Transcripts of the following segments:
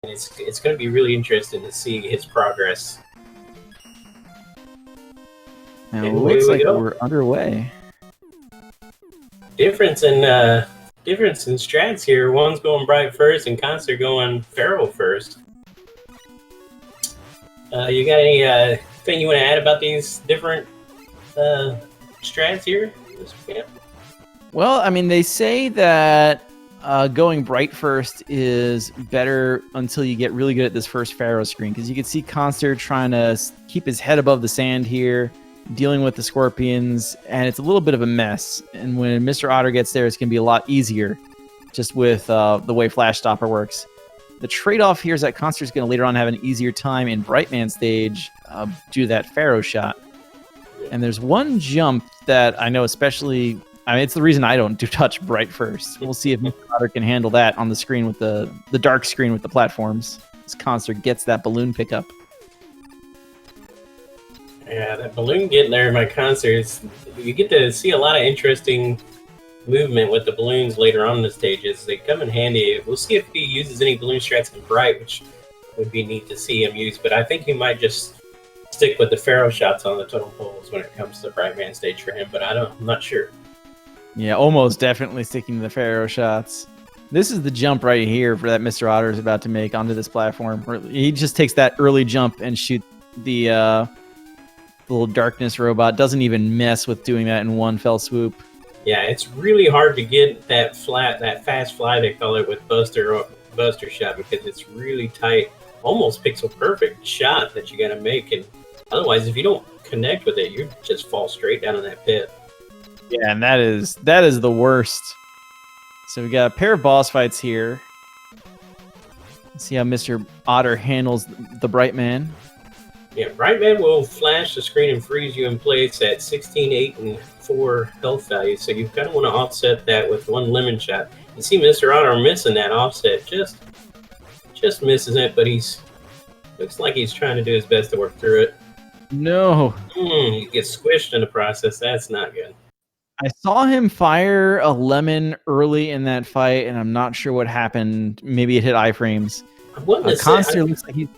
And it's going to be really interesting to see his progress. And it looks like we're underway. Difference in strats here. One's going Bright first, and Khanster going Pharaoh first. You got any thing you want to add about these different strats here? Well, I mean, they say that going Bright first is better until you get really good at this first Pharaoh screen, because you can see Khanster trying to keep his head above the sand here, dealing with the scorpions, and it's a little bit of a mess. And when MrOtter gets there, it's going to be a lot easier, just with the way Flash Stopper works. The trade-off here is that Khanster's going to later on have an easier time in Brightman stage due to that Pharaoh shot. And there's one jump that I know especially... I mean, it's the reason I don't touch Bright first. We'll see if MrOtter can handle that on the screen with the dark screen with the platforms, as Khanster gets that balloon pickup. Yeah, that balloon getting there by Khanster, you get to see a lot of interesting movement with the balloons later on in the stages. They come in handy. We'll see if he uses any balloon strats in Bright, which would be neat to see him use, but I think he might just stick with the Pharaoh shots on the totem poles when it comes to Brightman stage for him, but I'm not sure. Yeah, almost definitely sticking to the Pharaoh shots. This is the jump right here for that MrOtter is about to make onto this platform. He just takes that early jump and shoots the little darkness robot. Doesn't even mess with doing that in one fell swoop. Yeah, it's really hard to get that fast fly, they call it, with Buster shot, because it's really tight, almost pixel perfect shot that you got to make, and otherwise, if you don't connect with it, you just fall straight down in that pit. Yeah, and that is the worst. So we got a pair of boss fights here. Let's see how MrOtter handles the Brightman. Yeah, Brightman will flash the screen and freeze you in place at 16, 8, and 4 health values, so you kind of want to offset that with one lemon shot. You see MrOtter missing that offset, just misses it, but looks like he's trying to do his best to work through it. No. He gets squished in the process. That's not good. I saw him fire a lemon early in that fight, and I'm not sure what happened. Maybe it hit iframes. Khanster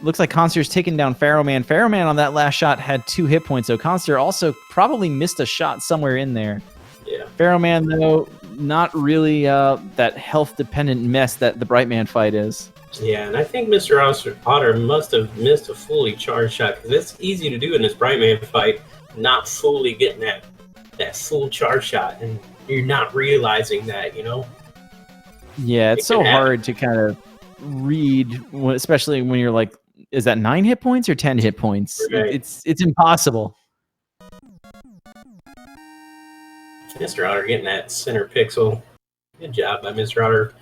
looks like Khanster's taking down Pharaoh Man. Pharaoh Man on that last shot had 2 hit points, so Khanster also probably missed a shot somewhere in there. Yeah. Pharaoh Man, though, not really that health-dependent mess that the Brightman fight is. Yeah, and I think MrOtter must have missed a fully charged shot, because it's easy to do in this Brightman fight, not fully getting that full charge shot, and you're not realizing that, you know? Yeah, it's so hard to kind of read, especially when you're like, is that 9 hit points or 10 hit points? Right. It's impossible. MrOtter getting that center pixel. Good job by MrOtter.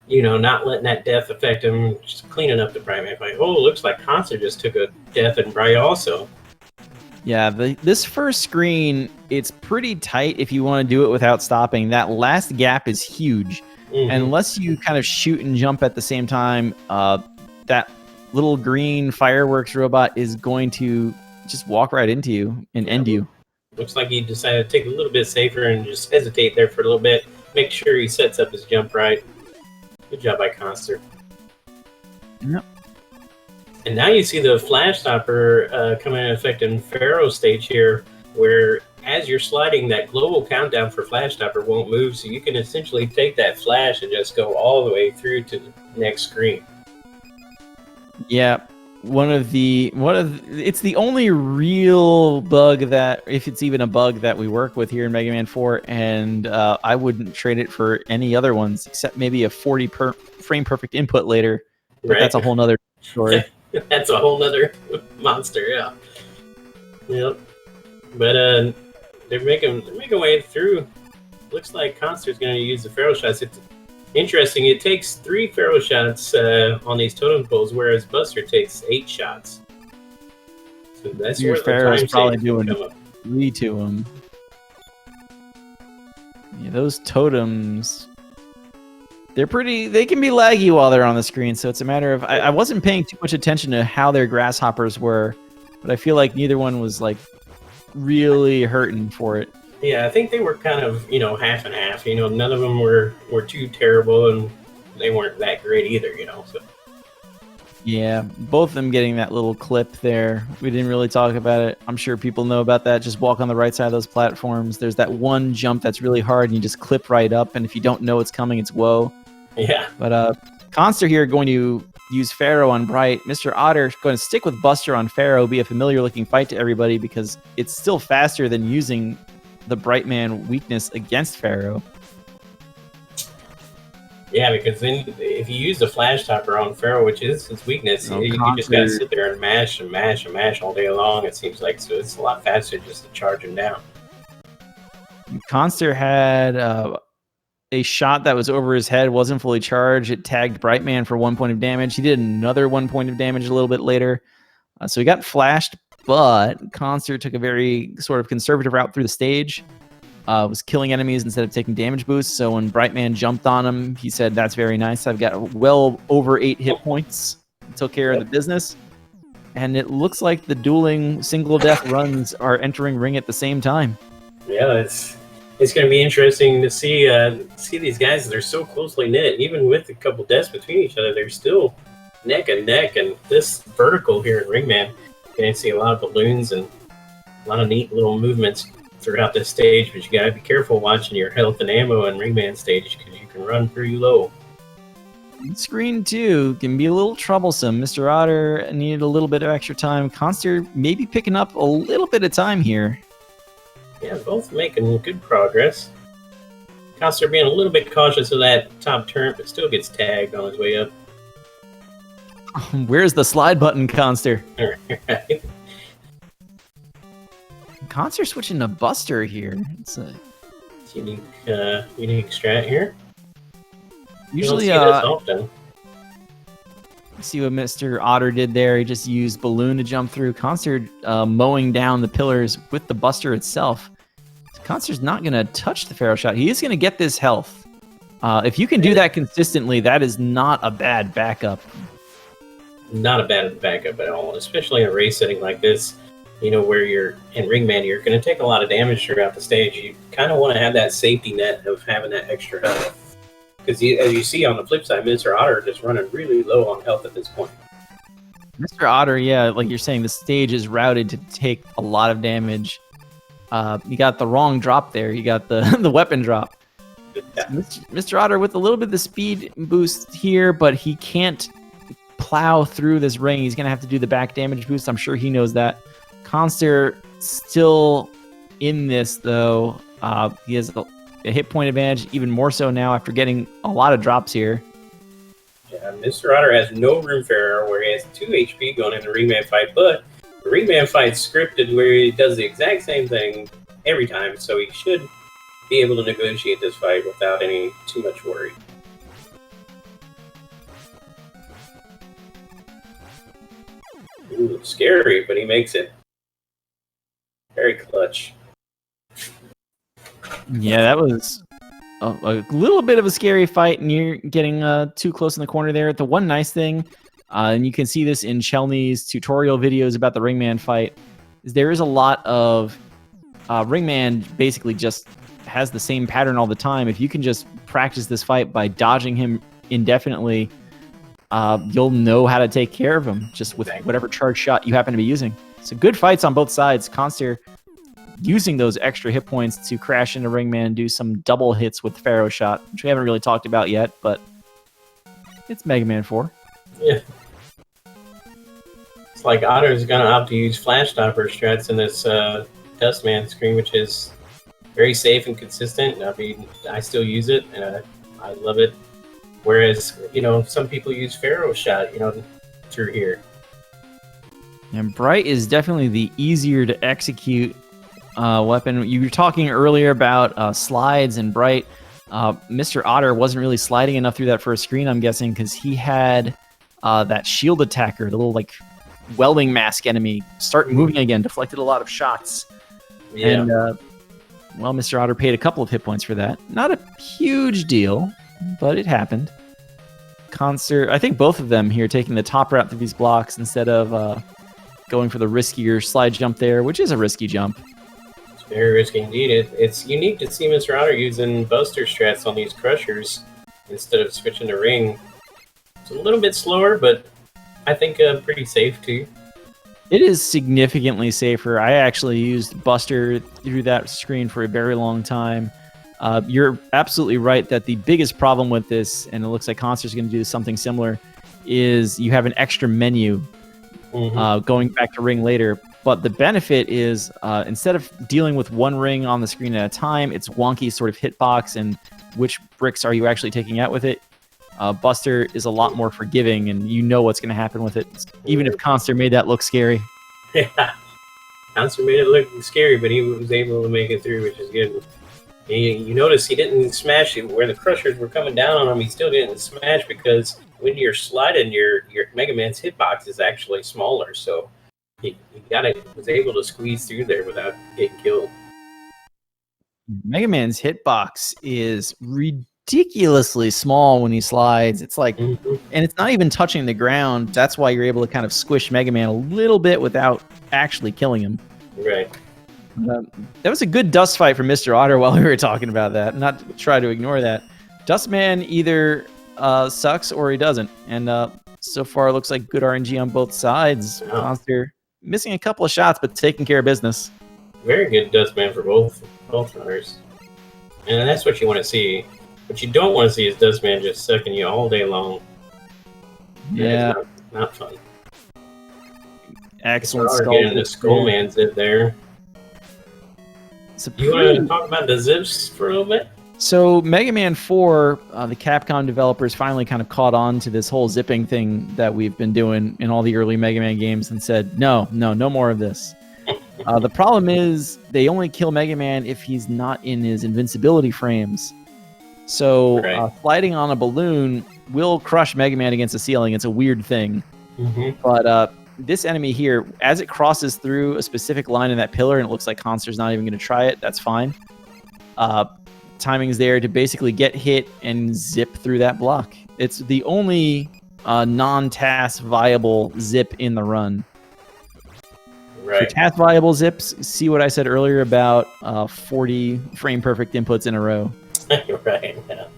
You know, not letting that death affect him, just cleaning up the Brightman fight. Oh, looks like Khanster just took a death in Bright also. Yeah, this first screen, it's pretty tight if you want to do it without stopping. That last gap is huge. Mm-hmm. And unless you kind of shoot and jump at the same time, that little green fireworks robot is going to just walk right into you and end you. Looks like he decided to take a little bit safer and just hesitate there for a little bit. Make sure he sets up his jump right. Good job by Khanster. Yep. And now you see the Flash Stopper coming in effect in Pharaoh stage here, where as you're sliding, that global countdown for Flash Stopper won't move, so you can essentially take that flash and just go all the way through to the next screen. Yeah, it's the only real bug that, if it's even a bug, that we work with here in Mega Man 4, and I wouldn't trade it for any other ones, except maybe a 40 frame perfect input later, but right. That's a whole nother story. That's a whole nother monster, yeah. Yep. But they're making way through. Looks like Khanster's going to use the Pharaoh shots. It's interesting. It takes 3 Pharaoh shots on these totem poles, whereas Buster takes 8 shots. So that's your Pharaoh's probably doing 3 to him. Yeah, those totems, they can be laggy while they're on the screen, so it's a matter of, I wasn't paying too much attention to how their grasshoppers were, but I feel like neither one was like really hurting for it. Yeah, I think they were kind of, half and half. None of them were too terrible, and they weren't that great either, you know. So Yeah, both of them getting that little clip there. We didn't really talk about it. I'm sure people know about that. Just walk on the right side of those platforms. There's that one jump that's really hard, and you just clip right up. And if you don't know it's coming, it's whoa. yeah, But Khanster here going to use Pharaoh on Bright. MrOtter going to stick with Buster on Pharaoh. Be a familiar-looking fight to everybody because it's still faster than using the Brightman weakness against Pharaoh. yeah, because then if you use the flash topper on Pharaoh, which is his weakness, you just gotta sit there and mash and mash and mash all day long. It seems like so it's a lot faster just to charge him down. Khanster had a shot that was over his head, wasn't fully charged. It tagged Brightman for 1 point of damage. He did another 1 point of damage a little bit later. So he got flashed, but Khanster took a very sort of conservative route through the stage. Was killing enemies instead of taking damage boosts. So when Brightman jumped on him, he said, "That's very nice. I've got well over 8 hit points." Took care of the business. And it looks like the dueling single death runs are entering ring at the same time. Yeah, it's going to be interesting to see these guys. They're so closely knit, even with a couple deaths between each other. They're still neck and neck. And this vertical here in Ringman, you're going to see a lot of balloons and a lot of neat little movements throughout this stage, but you gotta be careful watching your health and ammo in Ringman stage because you can run pretty low. Screen 2 can be a little troublesome. MrOtter needed a little bit of extra time. Khanster maybe picking up a little bit of time here. Yeah, both making good progress. Khanster being a little bit cautious of that top turn, but still gets tagged on his way up. Where's the slide button, Khanster? Right. Khanster switching to Buster here. It's a unique strat here. Usually, you don't see this often. See what MrOtter did there. He just used balloon to jump through. Khanster mowing down the pillars with the Buster itself. Khanster's not going to touch the Pharaoh shot. He is going to get this health. If you can do that consistently, that is not a bad backup. Not a bad backup at all, especially in a race setting like this. You know, where you're in Ringman, you're going to take a lot of damage throughout the stage. You kind of want to have that safety net of having that extra health. Because as you see on the flip side, MrOtter is running really low on health at this point. MrOtter, yeah, like you're saying, the stage is routed to take a lot of damage. You got the wrong drop there. You got the, the weapon drop. Yeah. MrOtter with a little bit of the speed boost here, but he can't plow through this ring. He's going to have to do the back damage boost. I'm sure he knows that. Khanster still in this, though. He has a hit point advantage, even more so now after getting a lot of drops here. Yeah, MrOtter has no room for error where he has 2 HP going in the Ringman fight, but the Ringman fight's scripted where he does the exact same thing every time, so he should be able to negotiate this fight without any too much worry. Ooh, scary, but he makes it. Very clutch. Yeah, that was a little bit of a scary fight, and you're getting too close in the corner there. The one nice thing, and you can see this in Chelney's tutorial videos about the Ringman fight, is there is a lot of Ringman basically just has the same pattern all the time. If you can just practice this fight by dodging him indefinitely, you'll know how to take care of him just with whatever charge shot you happen to be using. So good fights on both sides. Khanster using those extra hit points to crash into Ringman and do some double hits with Pharaoh shot, which we haven't really talked about yet, but it's Mega Man 4. Yeah. It's like Otter's going to opt to use flash stopper strats in this Dustman screen, which is very safe and consistent. I mean, I still use it, and I love it. Whereas, you know, some people use Pharaoh shot, you know, through here. And Bright is definitely the easier to execute weapon. You were talking earlier about slides and Bright. MrOtter wasn't really sliding enough through that first screen, I'm guessing, because he had that shield attacker, the little like welding mask enemy, start moving again, deflected a lot of shots. Yeah. And well, MrOtter paid a couple of hit points for that. Not a huge deal, but it happened. Khanster, I think both of them here taking the top route through these blocks instead of going for the riskier slide jump there, which is a risky jump. It's very risky indeed. It's unique to see MrOtter using Buster strats on these crushers. instead of switching to ring. It's a little bit slower, but I think pretty safe too. It is significantly safer. I actually used Buster through that screen for a very long time. You're absolutely right that the biggest problem with this, and it looks like Khanster's going to do something similar, is you have an extra menu going back to ring later. But the benefit is instead of dealing with one ring on the screen at a time, it's wonky sort of hitbox and which bricks are you actually taking out with it. Buster is a lot more forgiving, and you know what's going to happen with it, even if Khanster made that look scary. Yeah, Khanster made it look scary, but he was able to make it through, which is good. You notice he didn't smash it where the crushers were coming down on him. He still didn't smash because when you're sliding, your Mega Man's hitbox is actually smaller, so he was able to squeeze through there without getting killed. Mega Man's hitbox is ridiculously small when he slides. It's like, and it's not even touching the ground. That's why you're able to kind of squish Mega Man a little bit without actually killing him. Right. That was a good dust fight from MrOtter8 while we were talking about that. Not to try to ignore that. Dustman either sucks or he doesn't. And so far, it looks like good RNG on both sides. Oh. Monster missing a couple of shots, but taking care of business. Very good Dustman for both runners. And that's what you want to see. What you don't want to see is Dustman just sucking you all day long. Yeah. Not fun. Excellent skull. Getting the Skullman zip there. You want to talk about the zips for a little bit? So Mega Man 4, the Capcom developers finally kind of caught on to this whole zipping thing that we've been doing in all the early Mega Man games and said, no more of this. The problem is they only kill Mega Man if he's not in his invincibility frames. So sliding on a balloon will crush Mega Man against the ceiling. It's a weird thing. But this enemy here, as it crosses through a specific line in that pillar and it looks like Khanster's not even going to try it, that's fine. Timing is there to basically get hit and zip through that block. It's the only non-TAS viable zip in the run. For TAS viable zips, see what I said earlier about 40 frame perfect inputs in a row. Right. Yeah.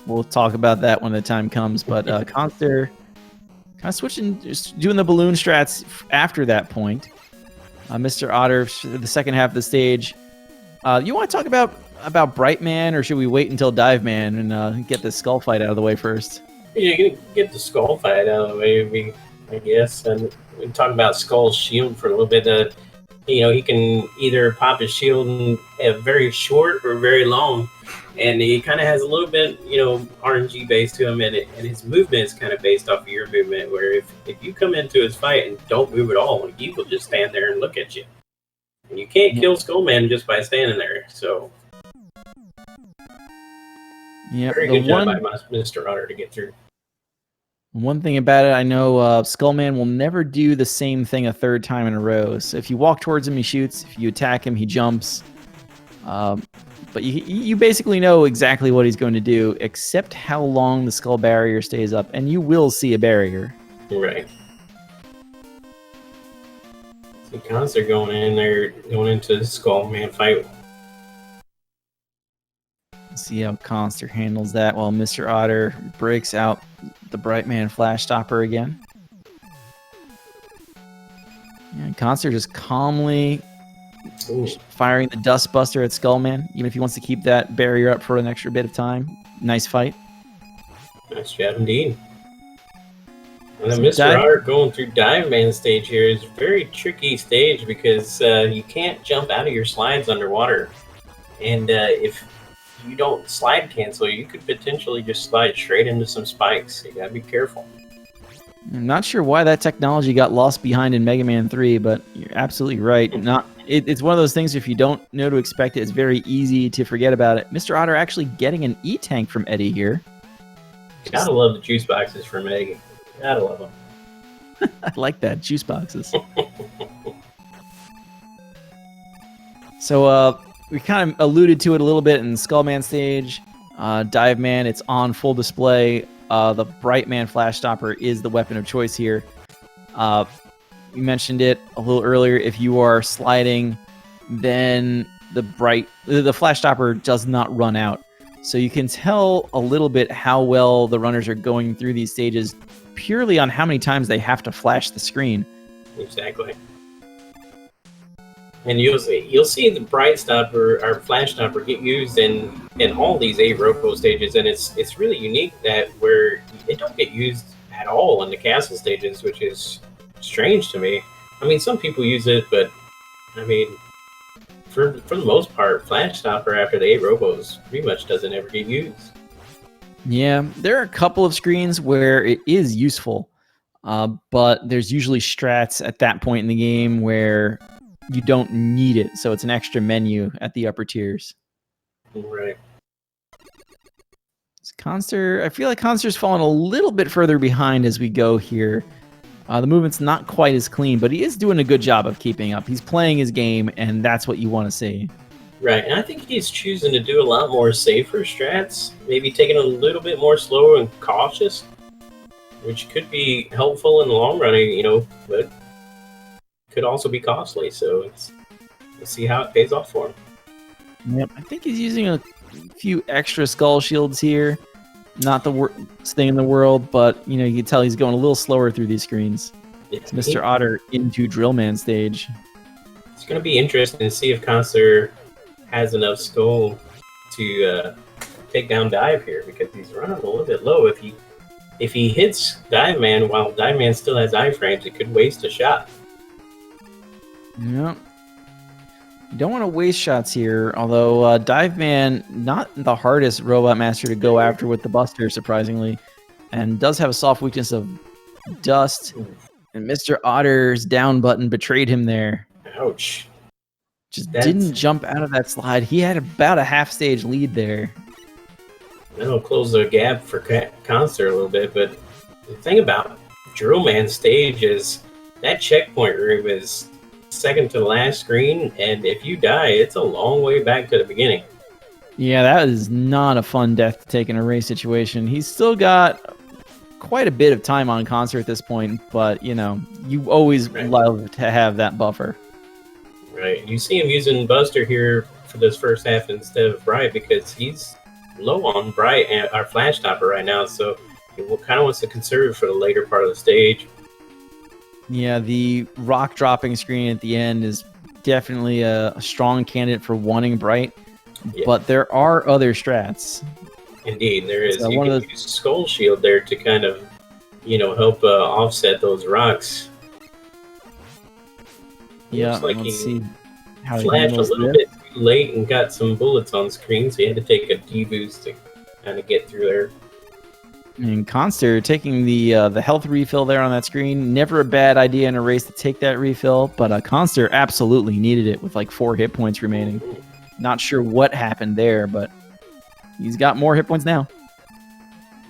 We'll talk about that when the time comes. But Khanster kind of switching, just doing the balloon strats after that point. MrOtter8, the second half of the stage. You want to talk about Brightman, or should we wait until Diveman and get the skull fight out of the way first? Yeah, get the skull fight out of the way, I guess. And we talk about Skull's shield for a little bit. He can either pop his shield and have very short or very long. And he kind of has a little bit, RNG based to him, and his movement is kind of based off of your movement, where if you come into his fight and don't move at all, he will just stand there and look at you. And you can't kill Skullman just by standing there, so... Yeah, very good job by MrOtter8 to get through. One thing about it, I know Skullman will never do the same thing a third time in a row. So if you walk towards him, he shoots. If you attack him, he jumps. But you basically know exactly what he's going to do, except how long the skull barrier stays up. And you will see a barrier. Right. See, Khanster going into the Skullman fight. See how Khanster handles that while MrOtter8 breaks out the Brightman Flash Stopper again. And Khanster just calmly firing the Dust Buster at Skullman, even if he wants to keep that barrier up for an extra bit of time. Nice fight. Nice job indeed. And then MrOtter8 going through Diveman stage here is a very tricky stage because you can't jump out of your slides underwater. And if you don't slide cancel, you could potentially just slide straight into some spikes. You gotta be careful. I'm not sure why that technology got lost behind in Mega Man 3, but you're absolutely right. It's one of those things, if you don't know to expect it, it's very easy to forget about it. MrOtter8 actually getting an E-Tank from Eddie here. Gotta love the juice boxes from Eddie. Gotta love them. I like that, juice boxes. So, we kind of alluded to it a little bit in Skullman stage. Diveman, it's on full display. The Brightman Flash Stopper is the weapon of choice here. We mentioned it a little earlier. If you are sliding, then the Flash Stopper does not run out. So you can tell a little bit how well the runners are going through these stages purely on how many times they have to flash the screen. Exactly. And you'll see the bright stopper or flash stopper get used in all these 8 ropo stages, and it's really unique that where it don't get used at all in the castle stages, which is strange to me. I mean, some people use it, but I mean, for the most part, flash stopper after the 8 robos pretty much doesn't ever get used. Yeah, there are a couple of screens where it is useful, but there's usually strats at that point in the game where you don't need it, so it's an extra menu at the upper tiers. Right. I feel like Khanster's fallen a little bit further behind as we go here. The movement's not quite as clean, but he is doing a good job of keeping up. He's playing his game, and that's what you want to see. Right, and I think he's choosing to do a lot more safer strats, maybe taking it a little bit more slow and cautious, which could be helpful in the long run, you know, but could also be costly. So let's see how it pays off for him. Yep, I think he's using a few extra skull shields here. Not the worst thing in the world, but you know, you can tell he's going a little slower through these screens. It's MrOtter8 into Drillman stage. It's going to be interesting to see if Cossack has enough skull to take down Dive here, because he's running a little bit low. If he hits Dive Man while Dive Man still has iframes, it could waste a shot. Yep. You don't want to waste shots here, although Dive Man, not the hardest robot master to go after with the Buster, surprisingly, and does have a soft weakness of dust, and MrOtter8's down button betrayed him there. Ouch. Didn't jump out of that slide. He had about a half-stage lead there. That'll close the gap for Cossack a little bit, but the thing about Drillman stage is that checkpoint room is second to the last screen, and if you die, it's a long way back to the beginning. Yeah, that is not a fun death to take in a race situation. He's still got quite a bit of time on Cossack at this point, but you know, you always love to have that buffer. Right. You see him using Buster here for this first half instead of Bright, because he's low on Bright and our flash stopper right now, so he kind of wants to conserve for the later part of the stage. Yeah, the rock dropping screen at the end is definitely a strong candidate for wanting Bright, but there are other strats. Indeed, there is. You can use Skull Shield there to kind of, you know, help offset those rocks. Yeah, looks like let's he see how flashed a little bit too late and got some bullets on screen, so he had to take a D-boost to kind of get through there. And Khanster taking the health refill there on that screen. Never a bad idea in a race to take that refill, but Khanster absolutely needed it with like 4 hit points remaining. Not sure what happened there, but he's got more hit points now.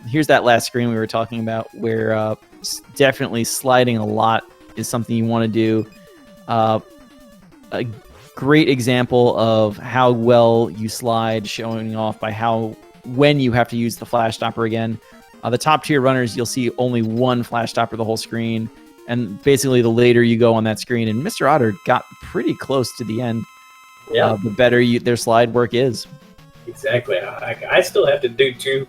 Here's that last screen we were talking about, where definitely sliding a lot is something you want to do. A great example of how well you slide, showing off by when you have to use the flash stopper again. The top tier runners, you'll see only one flash stopper the whole screen, and basically the later you go on that screen, and MrOtter8 got pretty close to the end. Yeah, the better their slide work is. Exactly. I still have to do 2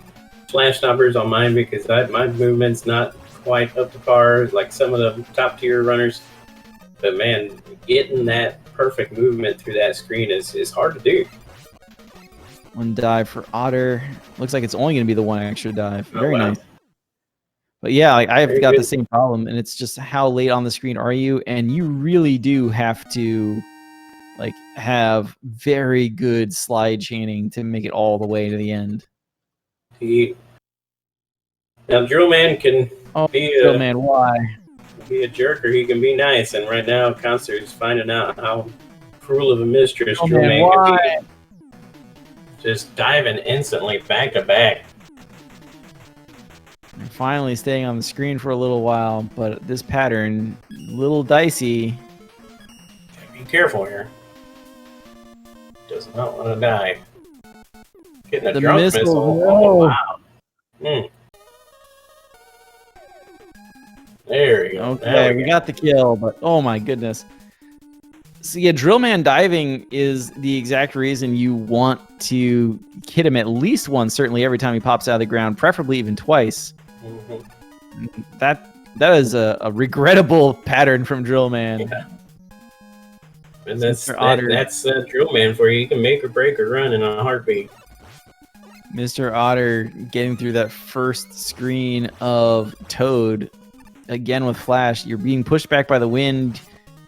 flash stoppers on mine because my movement's not quite up to par like some of the top tier runners. But man, getting that perfect movement through that screen is hard to do. One dive for Otter. Looks like it's only going to be the one extra dive. Very nice. But yeah, I've got the same problem, and it's just how late on the screen are you? And you really do have to have very good slide chaining to make it all the way to the end. Now, Drillman can be a jerk, or he can be nice. And right now, Cossack is finding out how cruel of a mistress Drillman can be. Just diving instantly back to back. And finally staying on the screen for a little while, but this pattern, a little dicey. Be careful here. Does not want to die. Getting a drunk missile. Oh, wow. There we go. Okay, we got the kill, but oh my goodness. So yeah, Drillman diving is the exact reason you want to hit him at least once, certainly every time he pops out of the ground, preferably even twice. That is a regrettable pattern from Drillman. Yeah. And that's Drillman for you. You can make or break a run in a heartbeat. Mr. Otter getting through that first screen of Toad. Again with Flash, you're being pushed back by the wind.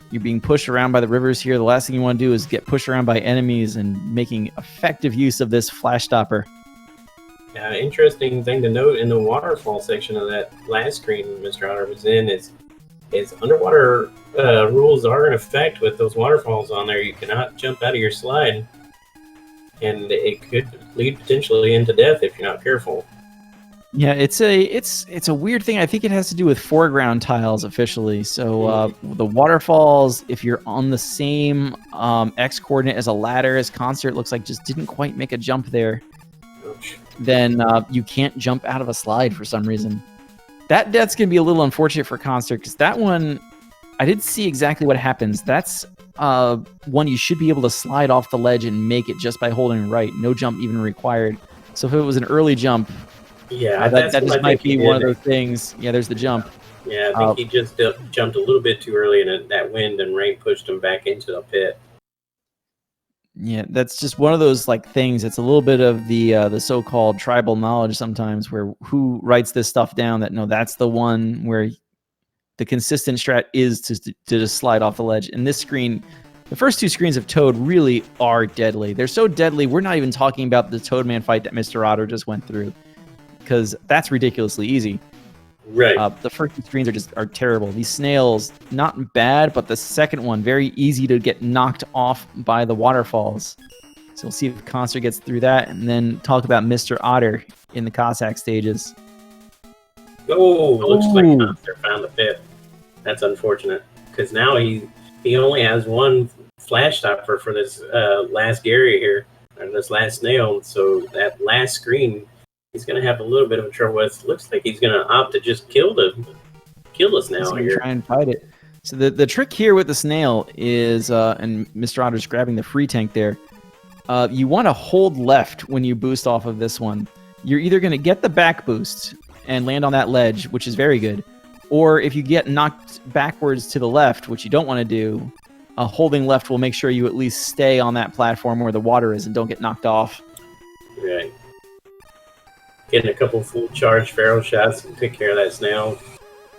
You're being pushed around by the rivers here. The last thing you want to do is get pushed around by enemies, and making effective use of this Flash Stopper. Yeah, interesting thing to note in the waterfall section of that last screen Mr. Otter was in is underwater rules are in effect with those waterfalls on there. You cannot jump out of your slide, and it could lead potentially into death if you're not careful. Yeah, it's a weird thing. I think it has to do with foreground tiles officially. So the waterfalls, if you're on the same X coordinate as a ladder, as Concert looks like just didn't quite make a jump there, then you can't jump out of a slide for some reason. That death's going to be a little unfortunate for Concert, because that one, I didn't see exactly what happens. That's one you should be able to slide off the ledge and make it just by holding right. No jump even required. So if it was an early jump, yeah, that just might be one of those things. Yeah, there's the jump. Yeah, I think he just jumped a little bit too early, and that wind and rain pushed him back into the pit. Yeah, that's just one of those like things. It's a little bit of the so-called tribal knowledge sometimes, where who writes this stuff down that no, that's the one where the consistent strat is to just slide off the ledge. And this screen, the first two screens of Toad really are deadly. They're so deadly, we're not even talking about the Toadman fight that Mr. Otter just went through, because that's ridiculously easy. Right. The first two screens are terrible. These snails, not bad, but the second one, very easy to get knocked off by the waterfalls. So we'll see if Concert gets through that, and then talk about Mr. Otter in the Cossack stages. Oh, looks like Concert found the pit. That's unfortunate, because now he only has one Flash Stopper for this last area here, or this last snail. So that last screen, he's going to have a little bit of trouble with. Looks like he's going to opt to just kill the snail here. Try and fight it. So the trick here with the snail is, and Mr. Otter's grabbing the free tank there, you want to hold left when you boost off of this one. You're either going to get the back boost and land on that ledge, which is very good, or if you get knocked backwards to the left, which you don't want to do, holding left will make sure you at least stay on that platform where the water is and don't get knocked off. Right. Getting a couple full charge Pharaoh shots and take care of that snail.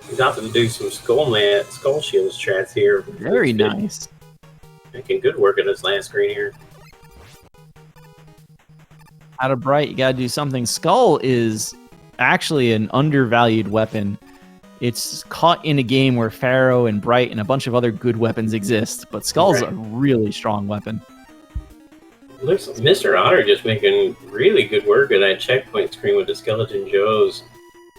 He's opting to do some skull shield strats here. Very nice. Making good work in this last screen here. Out of Bright, you gotta do something. Skull is actually an undervalued weapon. It's caught in a game where Pharaoh and Bright and a bunch of other good weapons exist, but Skull's a really strong weapon. Looks like Mr. Otter just making really good work at that checkpoint screen with the Skeleton Joes.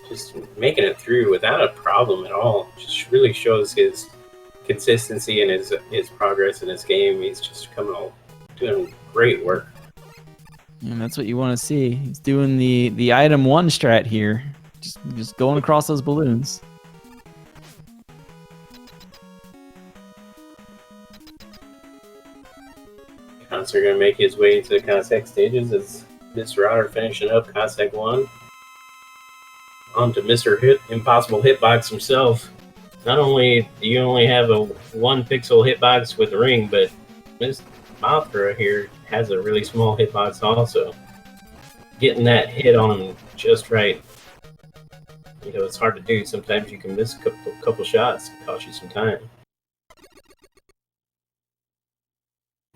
Just making it through without a problem at all. Just really shows his consistency and his progress in his game. He's just doing great work. And that's what you want to see. He's doing the item 1 strat here. Just going across those balloons. Concert going to make his way into the Cossack stages as Mr. Otter finishing up Cossack 1. On to Mr. Impossible Hitbox himself. Not only do you only have a 1 pixel hitbox with the ring, but Ms. Mothra here has a really small hitbox also. Getting that hit on him just right. You know, it's hard to do. Sometimes you can miss a couple shots. It costs you some time.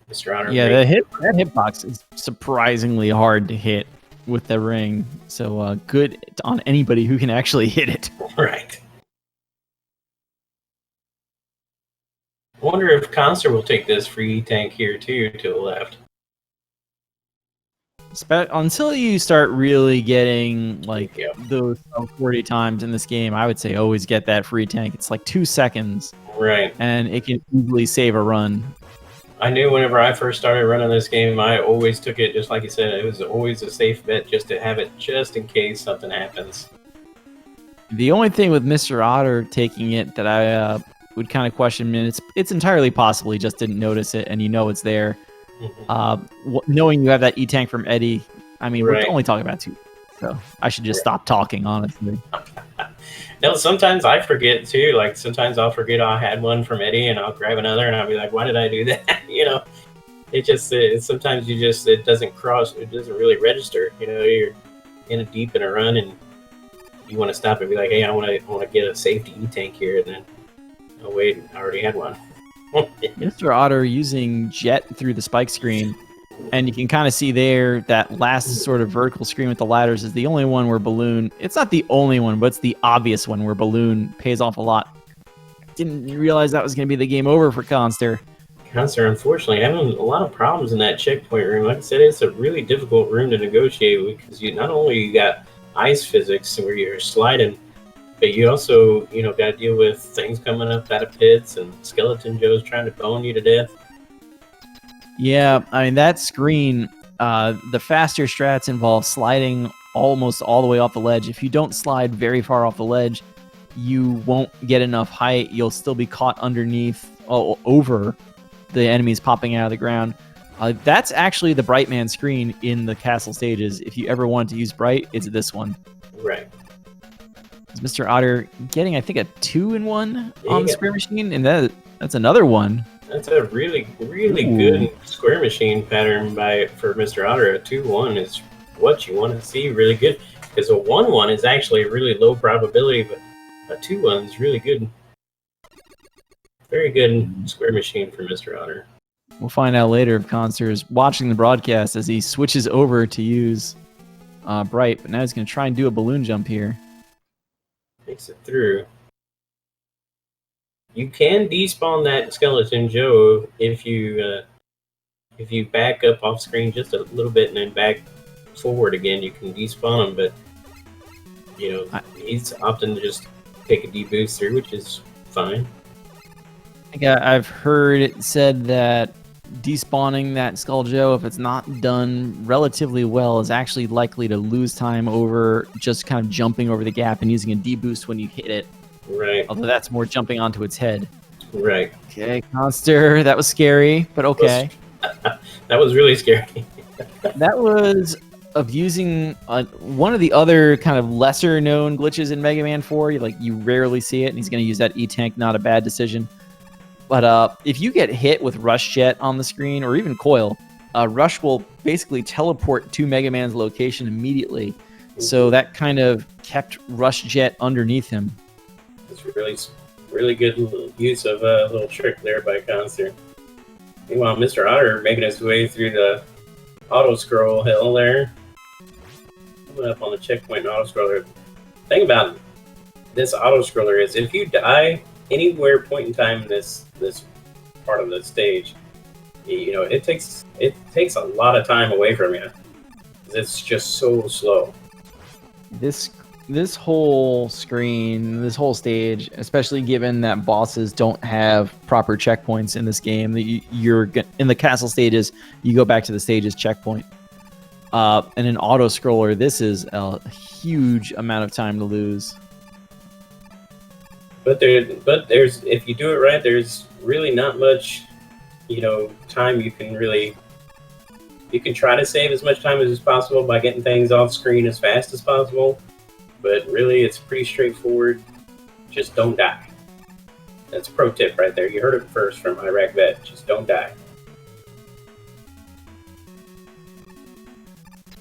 Mr. Otter. Yeah, that hitbox is surprisingly hard to hit with the ring. So good on anybody who can actually hit it. Right. I wonder if Concert will take this free tank here too to the left. Until you start really getting like those 40 times in this game, I would say always get that free tank. It's like 2 seconds. Right. And it can easily save a run. I knew whenever I first started running this game, I always took it, just like you said, it was always a safe bet just to have it just in case something happens. The only thing with Mr. Otter taking it that I would kind of question, it's entirely possible he just didn't notice it and you know it's there. Knowing you have that E-Tank from Eddie, I mean, we're Right. only talking about 2. So I should just stop talking, honestly. No, sometimes I forget too. Like sometimes I'll forget I had one from Eddie, and I'll grab another, and I'll be like, "Why did I do that?" It just sometimes it doesn't cross. It doesn't really register. You're in a deep in a run, and you want to stop and be like, "Hey, I want to get a safety E-Tank here," and then oh wait, I already had one. MrOtter using Jet through the spike screen, and you can kind of see there that last sort of vertical screen with the ladders is the only one where Balloon, it's not the only one, but it's the obvious one where Balloon pays off a lot. Didn't realize that was going to be the game over for Khanster. Khanster, unfortunately, having a lot of problems in that checkpoint room. Like I said, it's a really difficult room to negotiate with because not only you got ice physics where you're sliding, but you also, got to deal with things coming up out of pits and Skeleton Joe's trying to bone you to death. Yeah, I mean, that screen, the faster strats involve sliding almost all the way off the ledge. If you don't slide very far off the ledge, you won't get enough height. You'll still be caught underneath, over the enemies popping out of the ground. That's actually the Bright Man screen in the castle stages. If you ever wanted to use Bright, it's this one. Right. Is MrOtter getting, I think, a 2-in-1 on the square machine? And that's another one. That's a really, really good square machine pattern for MrOtter. A 2-1 is what you want to see really good. Because a 1-1 is actually a really low probability, but a 2-1 is really good. Very good square machine for MrOtter. We'll find out later if Khanster is watching the broadcast as he switches over to use Bright, but now he's going to try and do a balloon jump here. Makes it through. You can despawn that Skeleton Joe if you back up off screen just a little bit and then back forward again. You can despawn him, but he's opting to just take a deboost through, which is fine. I've heard it said that despawning that Skull Joe, if it's not done relatively well, is actually likely to lose time over just kind of jumping over the gap and using a deboost when you hit it. Right. Although that's more jumping onto its head. Right. Okay, Khanster, that was scary, but okay. That was really scary. That was of using one of the other kind of lesser known glitches in Mega Man 4. You rarely see it, and he's going to use that E-Tank. Not a bad decision. But if you get hit with Rush Jet on the screen, or even Coil, Rush will basically teleport to Mega Man's location immediately. So that kind of kept Rush Jet underneath him. It's really good use of a little trick there by Khanster. Meanwhile, MrOtter making his way through the auto-scroll hill there. Coming up on the checkpoint and auto-scroller. The thing about this auto-scroller is if you die anywhere point in time in this part of the stage, it takes a lot of time away from you. It's just so slow. This whole screen, this whole stage, especially given that bosses don't have proper checkpoints in this game, you're in the castle stages, you go back to the stage's checkpoint. And an auto scroller, this is a huge amount of time to lose. But there's if you do it right, there's really not much, time you can try to save as much time as possible by getting things off screen as fast as possible. But really, it's pretty straightforward. Just don't die. That's a pro tip right there. You heard it first from Iraq Vet. Just don't die.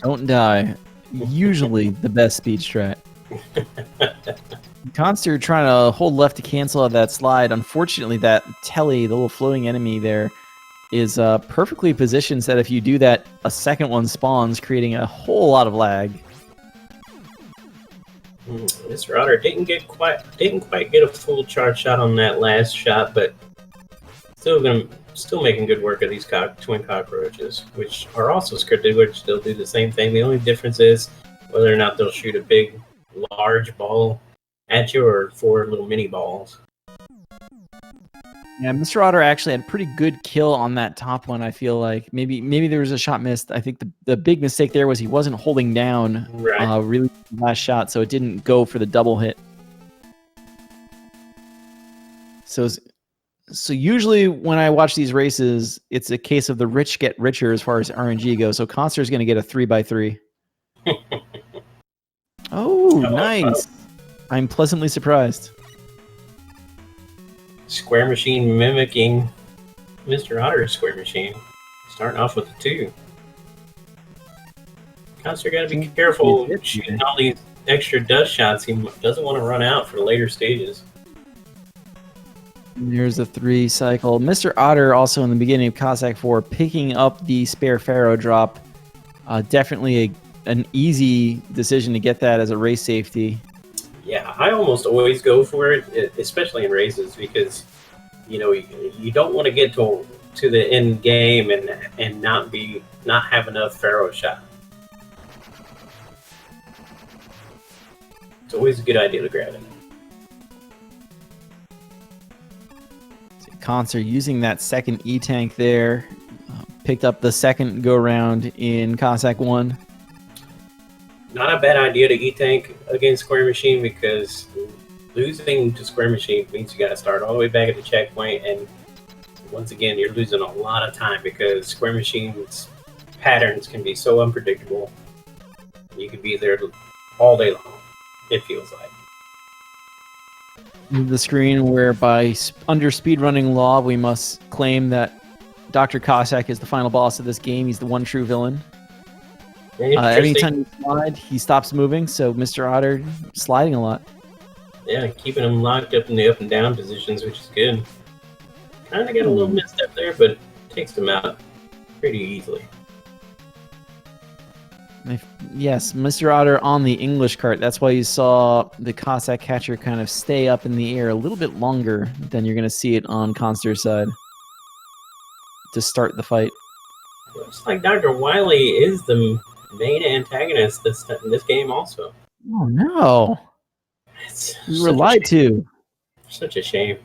Don't die. Usually the best speed strat. Khanster trying to hold left to cancel out that slide. Unfortunately, that Telly, the little floating enemy there, is perfectly positioned so that if you do that, a second one spawns, creating a whole lot of lag. MrOtter didn't quite get a full charge shot on that last shot, but still making good work of these twin cockroaches, which are also scripted, which they'll do the same thing. The only difference is whether or not they'll shoot a big, large ball at you or 4 little mini balls. Yeah, MrOtter actually had a pretty good kill on that top one. I feel like maybe there was a shot missed. I think the big mistake there was he wasn't holding down really last shot, so it didn't go for the double hit. So So usually when I watch these races, it's a case of the rich get richer as far as RNG goes. So Conster's going to get a 3x3. Oh, nice. I'm pleasantly surprised. Square Machine mimicking MrOtter8 Square Machine. Starting off with a 2. Conster got to be careful shooting all these extra dust shots. He doesn't want to run out for the later stages. Here's a 3 cycle. MrOtter8 also in the beginning of Cossack 4 picking up the spare Pharaoh drop. Definitely an easy decision to get that as a race safety. Yeah, I almost always go for it, especially in races, because you don't want to get to the end game and not have enough Pharaoh shot. It's always a good idea to grab it. Khanster using that second E-tank there. Picked up the second go-round in Cossack 1. Not a bad idea to E-tank against Square Machine, because losing to Square Machine means you got to start all the way back at the checkpoint, and once again, you're losing a lot of time because Square Machine's patterns can be so unpredictable. You could be there all day long, it feels like. The screen whereby under speedrunning law, we must claim that Dr. Cossack is the final boss of this game. He's the one true villain. Every time you slide, he stops moving, so MrOtter8 sliding a lot. Yeah, keeping him locked up in the up and down positions, which is good. Kind of got a little misstep there, but takes him out pretty easily. Yes, MrOtter8 on the English cart. That's why you saw the Cossack catcher kind of stay up in the air a little bit longer than you're going to see it on Conster's side to start the fight. Looks like Dr. Wily is the main antagonist in this game also. Oh, no. We were lied to. Such a shame.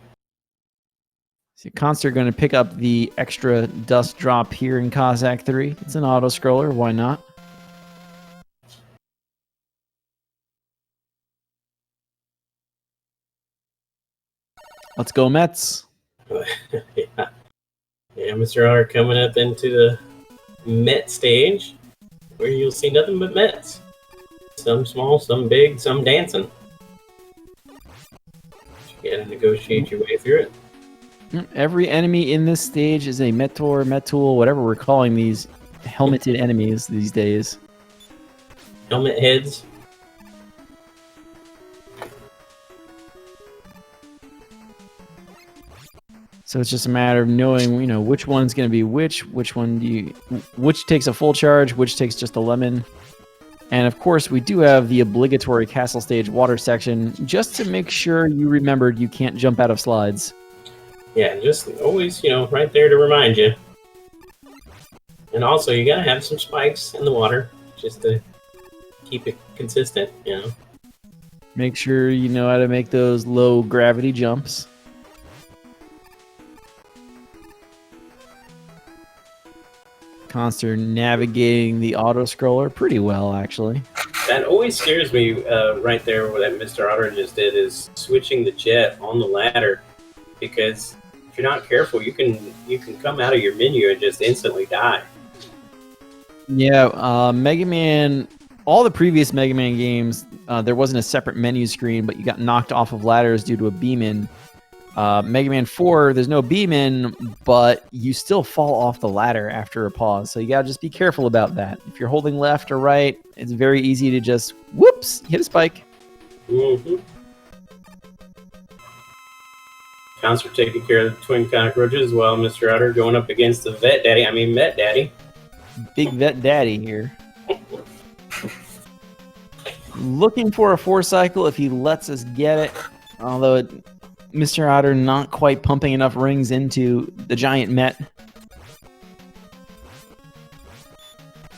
So Khanster going to pick up the extra dust drop here in Cossack 3. It's an auto-scroller. Why not? Let's go Mets. Yeah, MrOtter8 coming up into the Met stage, where you'll see nothing but Mets. Some small, some big, some dancing. You gotta negotiate your way through it. Every enemy in this stage is a Metor, Metul, whatever we're calling these helmeted enemies these days. Helmet heads. So it's just a matter of knowing, which one's going to be which takes a full charge, which takes just a lemon. And of course, we do have the obligatory castle stage water section, just to make sure you remembered you can't jump out of slides. Yeah, just always, right there to remind you. And also, you gotta have some spikes in the water, just to keep it consistent, Make sure you know how to make those low gravity jumps. Khanster navigating the auto-scroller pretty well, actually. That always scares me right there, what that MrOtter8 just did, is switching the jet on the ladder, because if you're not careful, you can come out of your menu and just instantly die. Yeah, Mega Man, all the previous Mega Man games, there wasn't a separate menu screen, but you got knocked off of ladders due to a beam-in. Mega Man 4, there's no beam-in, but you still fall off the ladder after a pause, so you gotta just be careful about that. If you're holding left or right, it's very easy to just, whoops, hit a spike. Mm-hmm. Khanster taking care of the twin cockroaches, while MrOtter8 going up against the Met Daddy. Big Vet Daddy here. Looking for a 4-cycle if he lets us get it, although MrOtter8 not quite pumping enough rings into the giant Met.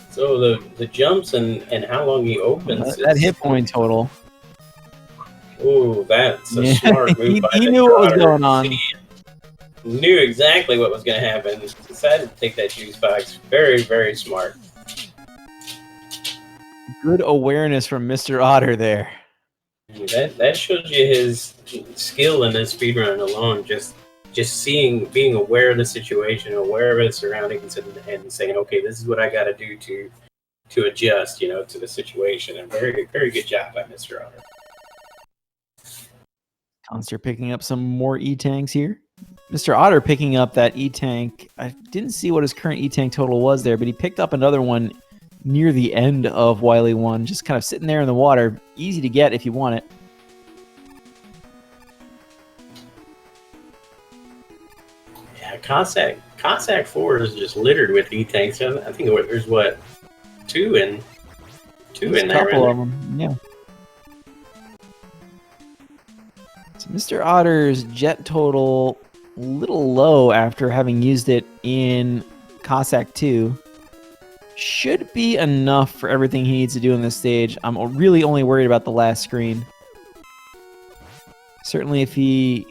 So the jumps and how long he opens. That hit point total. Ooh, that's a smart move by he knew what was going on. He knew exactly what was going to happen. Decided to take that juice box. Very, very smart. Good awareness from MrOtter8 there. That shows you his skill in this speedrun alone. Just just being aware of the situation, aware of his surroundings, and saying, okay, this is what I got to do to adjust, to the situation. And very, very good job by MrOtter. Khanster picking up some more E-tanks here. MrOtter picking up that E-tank. I didn't see what his current E-tank total was there, but he picked up another one near the end of Wily 1, just kind of sitting there in the water. Easy to get if you want it. Yeah, Cossack 4 is just littered with E-tanks. I think there's, what, two in there. A couple of them, yeah. So MrOtter's jet total a little low after having used it in Cossack 2. Should be enough for everything he needs to do in this stage. I'm really only worried about the last screen. Certainly if he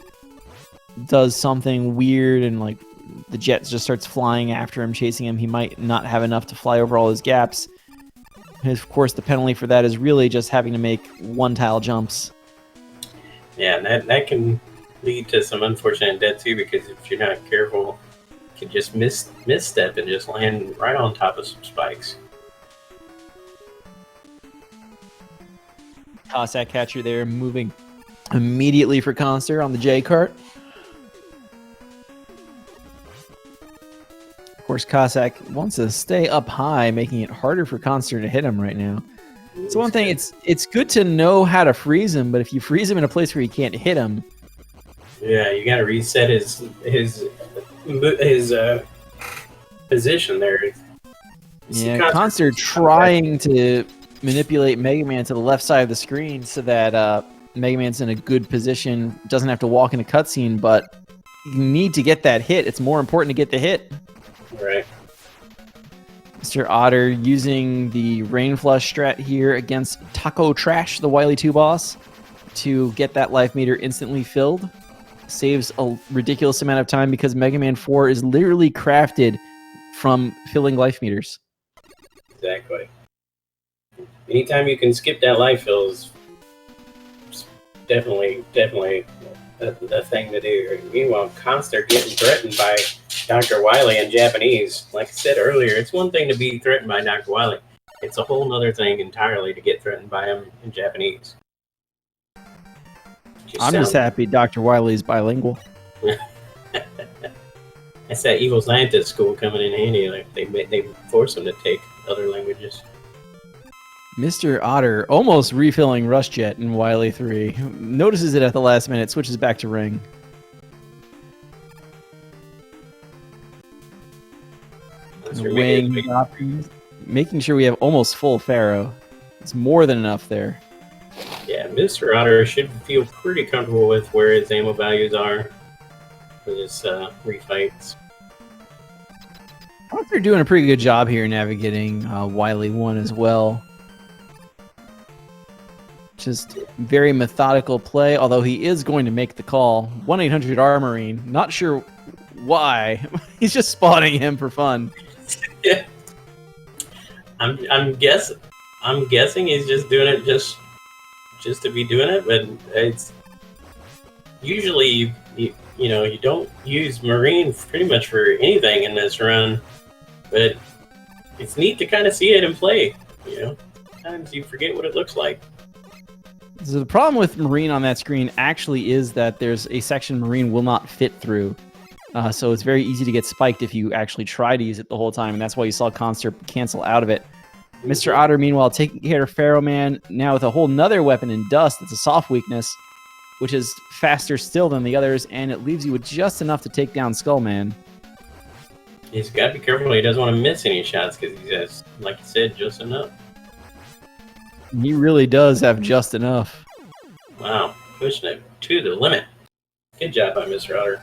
does something weird and like the jet just starts flying after him, chasing him, he might not have enough to fly over all his gaps. And of course, the penalty for that is really just having to make one-tile jumps. Yeah, and that can lead to some unfortunate death too, because if you're not careful, you can just misstep and just land right on top of some spikes. Cossack catcher there, moving immediately for Khanster on the J cart. Of course, Cossack wants to stay up high, making it harder for Khanster to hit him right now. So one thing, it's good to know how to freeze him, but if you freeze him in a place where you can't hit him, yeah, you got to reset his position there. Yeah, Khanster trying to manipulate Mega Man to the left side of the screen so that Mega Man's in a good position, doesn't have to walk in a cutscene, but you need to get that hit. It's more important to get the hit. Right. MrOtter using the Rain Flush strat here against Taco Trash, the Wily 2 boss, to get that life meter instantly filled. Saves a ridiculous amount of time because Mega Man 4 is literally crafted from filling life meters. Exactly. Anytime you can skip that life fill is definitely the thing to do. Meanwhile, Khanster getting threatened by Dr. Wily in Japanese. Like I said earlier, it's one thing to be threatened by Dr. Wily. It's a whole other thing entirely to get threatened by him in Japanese. I'm just happy Dr. Wily's bilingual. That's that evil scientist school coming in handy. Like they force him to take other languages. MrOtter almost refilling Rush Jet in Wily 3. Notices it at the last minute, switches back to Ring. Wing, making sure we have almost full Pharaoh. It's more than enough there. Yeah, MrOtter should feel pretty comfortable with where his ammo values are for this refights. I think they're doing a pretty good job here navigating Wily 1 as well. Just very methodical play, although he is going to make the call. 1-800 Armorine, not sure why. He's just spawning him for fun. Yeah. I'm guessing he's just doing it just to be doing it, but it's usually you don't use Marine pretty much for anything in this run, but it's neat to kind of see it in play. Sometimes you forget what it looks like. So the problem with Marine on that screen actually is that there's a section Marine will not fit through. So it's very easy to get spiked if you actually try to use it the whole time, and that's why you saw Khanster cancel out of it. MrOtter, meanwhile, taking care of Pharaoh Man, now with a whole nother weapon in Dust. It's a soft weakness, which is faster still than the others, and it leaves you with just enough to take down Skullman. He's got to be careful. He doesn't want to miss any shots because he has, like you said, just enough. He really does have just enough. Wow, pushing it to the limit. Good job by MrOtter.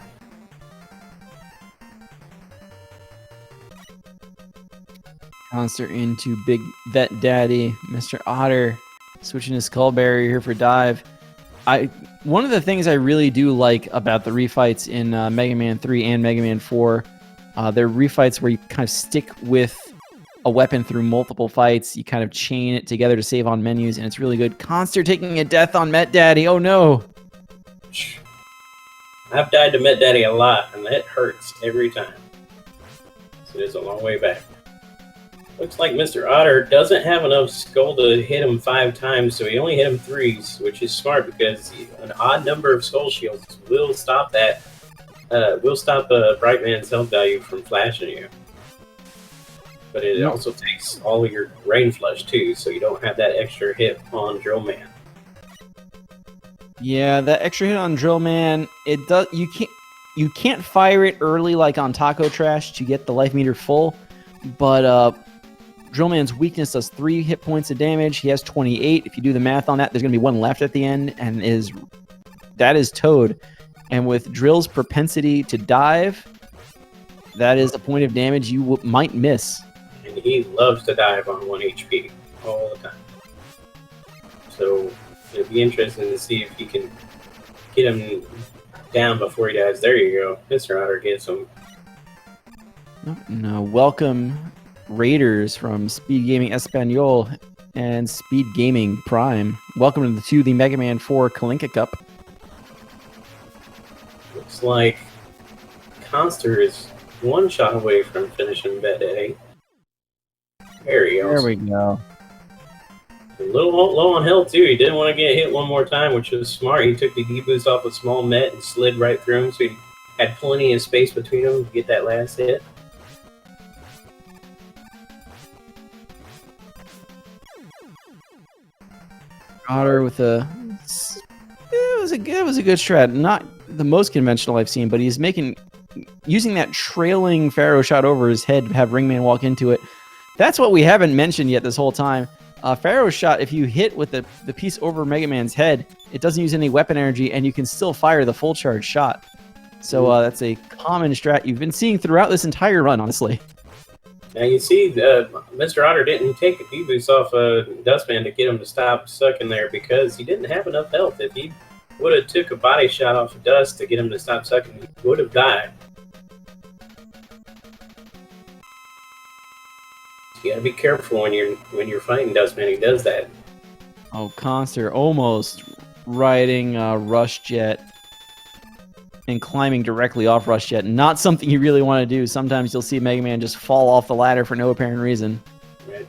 Khanster into Big Vet Daddy. MrOtter switching his Skull Barrier here for dive. One of the things I really do like about the refights in Mega Man 3 and Mega Man 4, they're refights where you kind of stick with a weapon through multiple fights. You kind of chain it together to save on menus, and it's really good. Khanster taking a death on Met Daddy. Oh no! I've died to Met Daddy a lot, and that hurts every time. So it is a long way back. Looks like Mr. Otter doesn't have enough skull to hit him 5 times, so he only hit him 3s, which is smart because an odd number of skull shields will stop that. Will stop Brightman's health value from flashing you. But it also takes all of your rain flush too, so you don't have that extra hit on Drill Man. Yeah, that extra hit on Drill Man, it does. You can't fire it early like on Taco Trash to get the life meter full, but Drill Man's weakness does 3 hit points of damage. He has 28. If you do the math on that, there's going to be 1 left at the end, and that is Toad. And with Drill's propensity to dive, that is a point of damage you might miss. And he loves to dive on 1 HP all the time. So it'll be interesting to see if you can get him down before he dies. There you go. Mr. Otter gets him. No, welcome Raiders from SpeedGaming Espanol and SpeedGaming Prime. Welcome to the Mega Man 4 Kalinka Cup. Looks like Khanster is 1 shot away from finishing Bet Daddy. There he goes. There we go. A little low on health too. He didn't want to get hit one more time, which was smart. He took the D-boost off a small Met and slid right through him, so he had plenty of space between them to get that last hit. Otter with it was a good strat. Not the most conventional I've seen, but he's using that trailing Pharaoh shot over his head to have Ringman walk into it. That's what we haven't mentioned yet this whole time. Pharaoh shot, if you hit with the piece over Mega Man's head, it doesn't use any weapon energy, and you can still fire the full charge shot. So that's a common strat you've been seeing throughout this entire run, honestly. Now you see, Mr. Otter didn't take a D-boost off Dustman to get him to stop sucking there because he didn't have enough health. If he would have took a body shot off of Dust to get him to stop sucking, he would have died. You gotta be careful when you're fighting Dustman. He does that. Oh, Khanster almost riding Rush Jet and climbing directly off Rush Jet. Not something you really want to do. Sometimes you'll see Mega Man just fall off the ladder for no apparent reason. Right.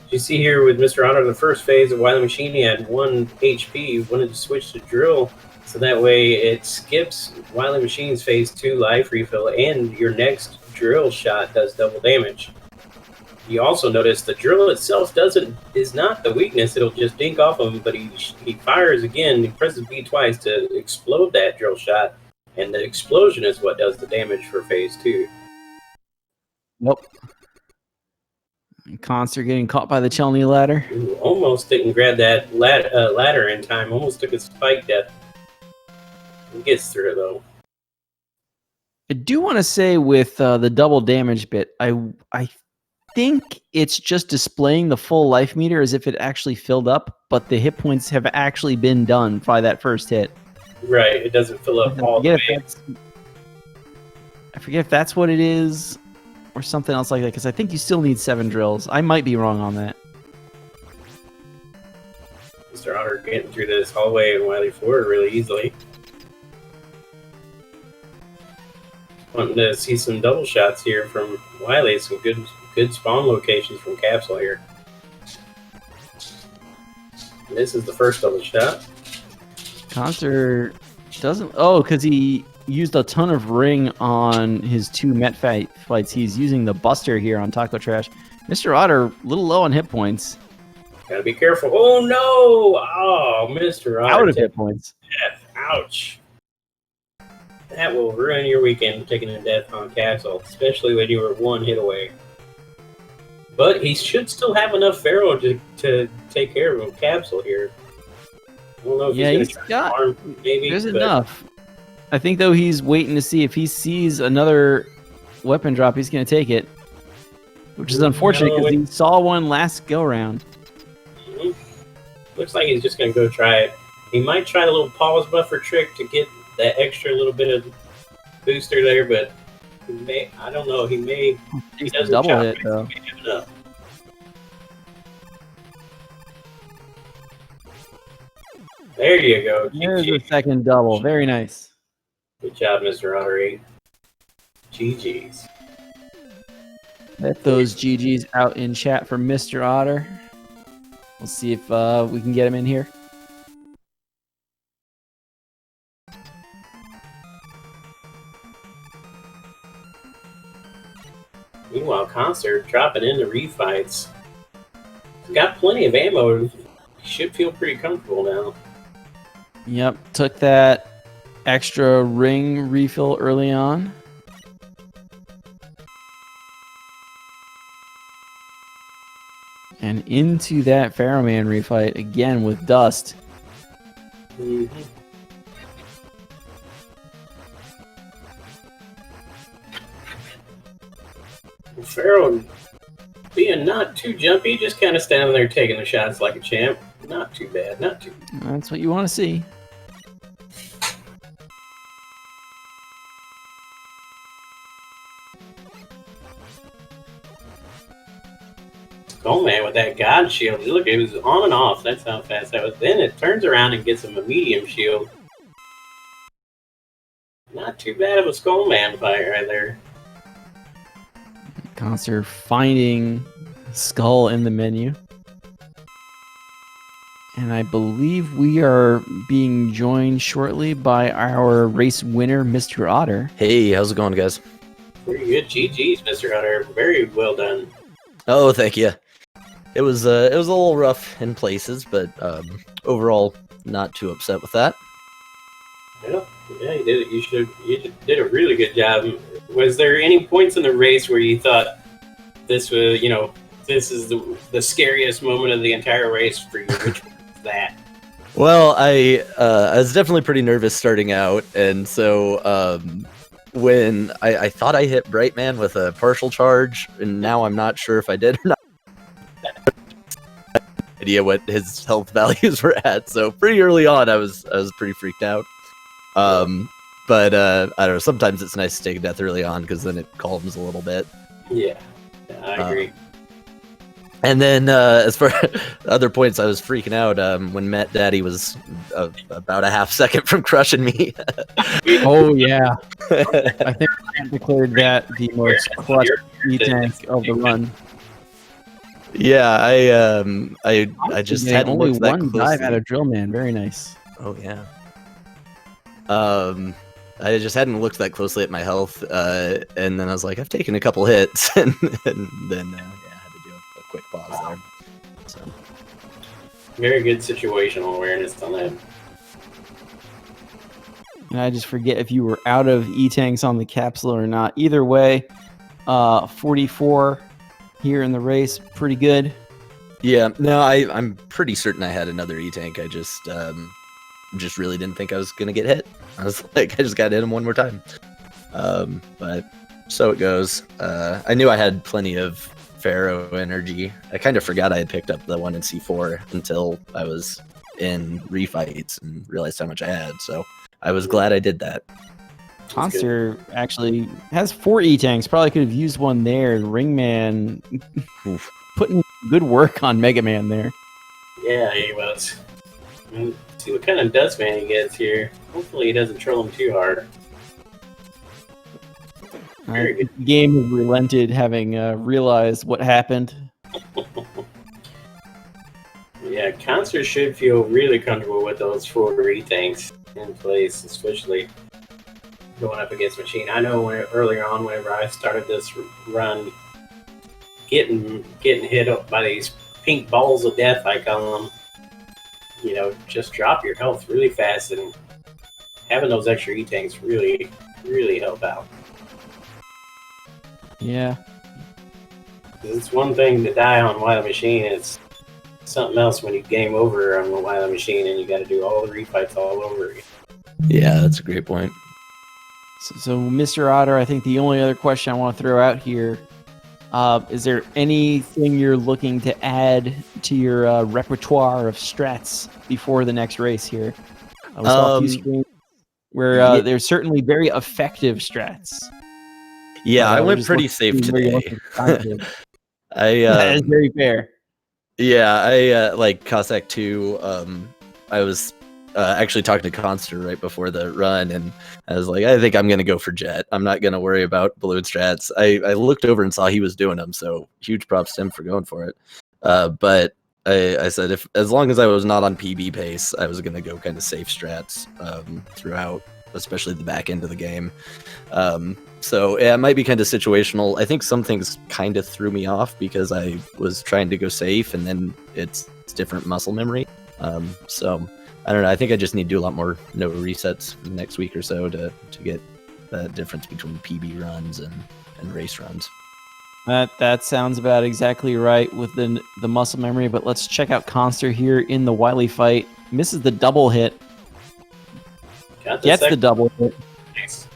You see here with Mr. Otter, the first phase of Wily Machine, he had 1 HP. He wanted to switch to Drill, so that way it skips Wily Machine's phase 2 life refill, and your next Drill shot does double damage. You also notice the Drill itself is not the weakness. It'll just dink off him, but he fires again. He presses B twice to explode that Drill shot, and the explosion is what does the damage for phase 2. Nope. Khanster getting caught by the Chelney ladder. Ooh, almost didn't grab that ladder in time. Almost took a spike death. He gets through it, though. I do want to say with the double damage bit, I think it's just displaying the full life meter as if it actually filled up, but the hit points have actually been done by that first hit. Right, it doesn't fill up all the way. I forget if that's what it is or something else like that, because I think you still need 7 drills. I might be wrong on that. Mr. Otter getting through this hallway in Wily 4 really easily. Wanting to see some double shots here from Wily, some good spawn locations from Capsule here. And this is the first double shot. Khanster doesn't... Oh, because he used a ton of ring on his 2 Met fights. He's using the Buster here on Taco Trash. Mr. Otter, a little low on hit points. Gotta be careful. Oh, no! Oh, Mr. Otter. Out of hit points. Death. Ouch. That will ruin your weekend, taking a death on Capsule, especially when you were 1 hit away. But he should still have enough Pharaoh to take care of him. Capsule here. I don't know if he's got farm, maybe. There's enough. I think, though, he's waiting to see if he sees another weapon drop, he's going to take it. Which is unfortunate because he saw one last go-round. Looks like he's just going to go try it. He might try the little pause buffer trick to get that extra little bit of booster there, but he may, I don't know. He may. He doesn't double hit, though. He may have enough. There you go. There's the second double. Very nice. Good job, MrOtter8. GG's. Let those GGs out in chat for Mr. Otter. We'll see if we can get him in here. Meanwhile, Concert dropping into refights. He's got plenty of ammo. He should feel pretty comfortable now. Yep, took that extra ring refill early on. And into that Pharaoh Man refight again with Dust. Mm-hmm. Pharaoh being not too jumpy, just kind of standing there taking the shots like a champ. Not too bad, not too bad. That's what you want to see. Oh man, with that God shield, look, it was on and off. That's how fast that was. Then it turns around and gets him a medium shield. Not too bad of a Skullman fight right there. Concert finding Skull in the menu. And I believe we are being joined shortly by our race winner, Mr. Otter. Hey, how's it going, guys? Pretty good. GG's, Mr. Otter. Very well done. Oh, thank you. It was a little rough in places, but overall, not too upset with that. Yeah, you did it. You did a really good job. Was there any points in the race where you thought this was, this is the scariest moment of the entire race for you? Which one was that? Well, I was definitely pretty nervous starting out, and so when I thought I hit Brightman with a partial charge, and now I'm not sure if I did or not. Idea what his health values were at, so pretty early on I was pretty freaked out. But I don't know, sometimes it's nice to take a death early on because then it calms a little bit. Yeah, I agree. And then as for other points, I was freaking out when Met Daddy was about a half second from crushing me. Oh yeah, I think I declared that the most clutch E-tank of the run. Yeah, I just hadn't only looked that one closely. dive out of Drill Man, very nice. Oh yeah. I just hadn't looked that closely at my health, and then I was like, I've taken a couple hits, and then yeah, I had to do a quick pause there. So Very good situational awareness on that. And I just forget if you were out of E-tanks on the capsule or not. Either way, 44 here in the race, pretty good. yeah, no, I'm pretty certain I had another E-tank. I just really didn't think I was gonna get hit. I was like, I just got to hit him one more time. But so it goes. I knew I had plenty of Pharaoh energy. I kind of forgot I had picked up the one in C4 until I was in refights and realized how much I had. So I was glad I did that. Monster actually has 4 E-tanks. Probably could have used one there. Ringman putting good work on Mega Man there. Yeah, he was. See what kind of dust man he gets here. Hopefully he doesn't troll him too hard. Very good. The game has relented, having realized what happened. Yeah, Concert should feel really comfortable with those 4 tanks in place, especially going up against Machine. I know earlier on, whenever I started this run, getting hit up by these pink balls of death, I call them, just drop your health really fast, and having those extra E-tanks really, really help out. Yeah. It's one thing to die on Wild Machine, it's something else when you game over on the Wild Machine and you got to do all the refights all over again. Yeah, that's a great point. So, Mr. Otter, I think the only other question I want to throw out here, is there anything you're looking to add to your repertoire of strats before the next race here? We saw a few screens where there's certainly very effective strats. Yeah, I went pretty safe today. That is very fair. Yeah, I like Cossack 2. I was actually talking to Khanster right before the run, and I was like, I think I'm gonna go for Jet. I'm not gonna worry about balloon strats. I looked over and saw he was doing them, so huge props to him for going for it. But I said if as long as I was not on PB pace, I was gonna go kind of safe strats throughout, especially the back end of the game. So yeah, it might be kind of situational. I think some things kind of threw me off because I was trying to go safe, and then it's different muscle memory. So I don't know. I think I just need to do a lot more no resets next week or so to get that difference between PB runs and race runs. That sounds about exactly right with the muscle memory. But let's check out Conster here in the Wily fight. Misses the double hit. Gets the double hit. Nice.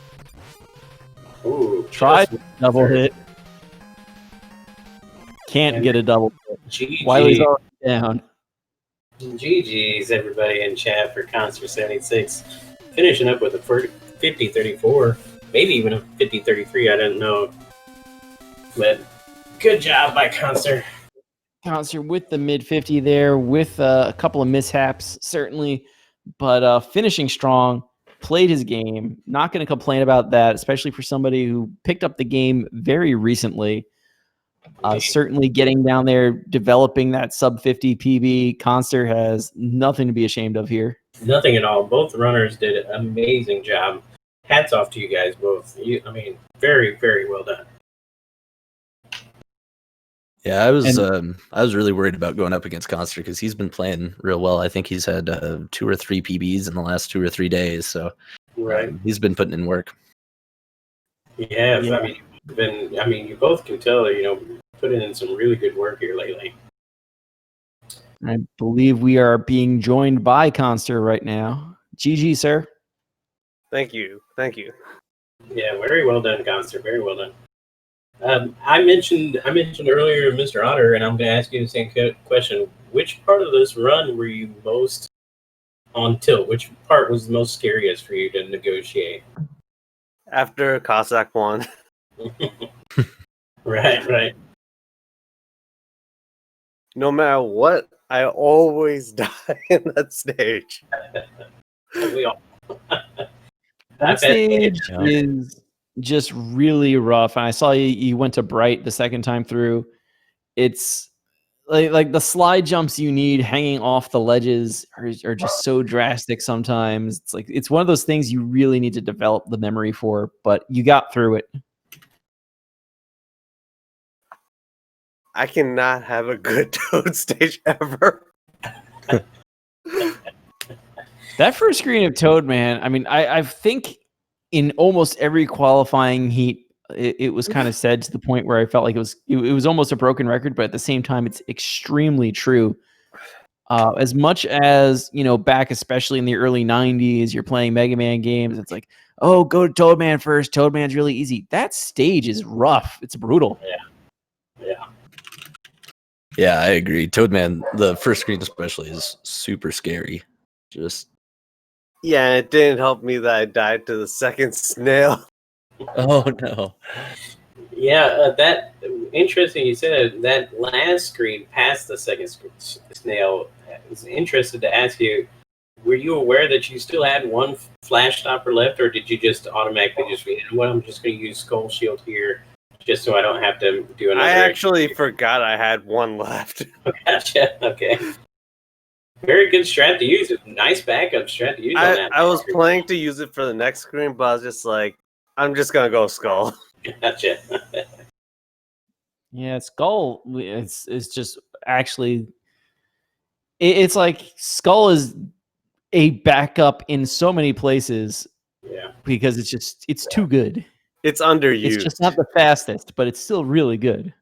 Ooh, Tried double hit. Can't get a double hit. GG. Wily's already down. GG's everybody in chat for Cossack786. Finishing up with a 50-34, maybe even a 50-33, I don't know. But good job by Conster. Conster with the mid 50 there, with a couple of mishaps, certainly, but finishing strong, played his game. Not going to complain about that, especially for somebody who picked up the game very recently. Certainly getting down there, developing that sub 50 PB. Conster has nothing to be ashamed of here. Nothing at all. Both runners did an amazing job. Hats off to you guys both. Very, very well done. Yeah, I was really worried about going up against Conster because he's been playing real well. I think he's had 2 or 3 PBs in the last 2 or 3 days, so right, he's been putting in work. Yeah. You both can tell, putting in some really good work here lately. I believe we are being joined by Conster right now. GG, sir. Thank you. Yeah, very well done, Conster. Very well done. I mentioned earlier MrOtter8, and I'm going to ask you the same question. Which part of this run were you most on tilt? Which part was the most scariest for you to negotiate? After Cossack won. Right. No matter what, I always die in that stage. We all. That stage is just really rough. And I saw you went to Bright the second time through. It's like the slide jumps you need hanging off the ledges are just so drastic sometimes. It's one of those things you really need to develop the memory for, but you got through it. I cannot have a good Toad stage ever. That first screen of Toad, man, I mean, I think in almost every qualifying heat, it was kind of said to the point where I felt like it was almost a broken record, but at the same time, it's extremely true. As much as, back especially in the early 90s, you're playing Mega Man games, it's like, oh, go to Toadman first. Toadman's really easy. That stage is rough. It's brutal. Yeah, I agree. Toadman, the first screen especially, is super scary. Yeah, it didn't help me that I died to the second snail. Oh no. Yeah, that interesting. You said that last screen past the second snail. I was interested to ask you: were you aware that you still had one flash stopper left, or did you just automatically I'm just going to use Skull Shield here, just so I don't have to do another? I actually forgot I had one left. Gotcha. Okay. Very good strat to use. Nice backup strat to use on that. I was planning to use it for the next screen, but I was just like, I'm just gonna go Skull. Gotcha. Yeah, Skull. It's just actually. It's like Skull is a backup in so many places. Yeah. Because it's too good. It's underused. It's just not the fastest, but it's still really good.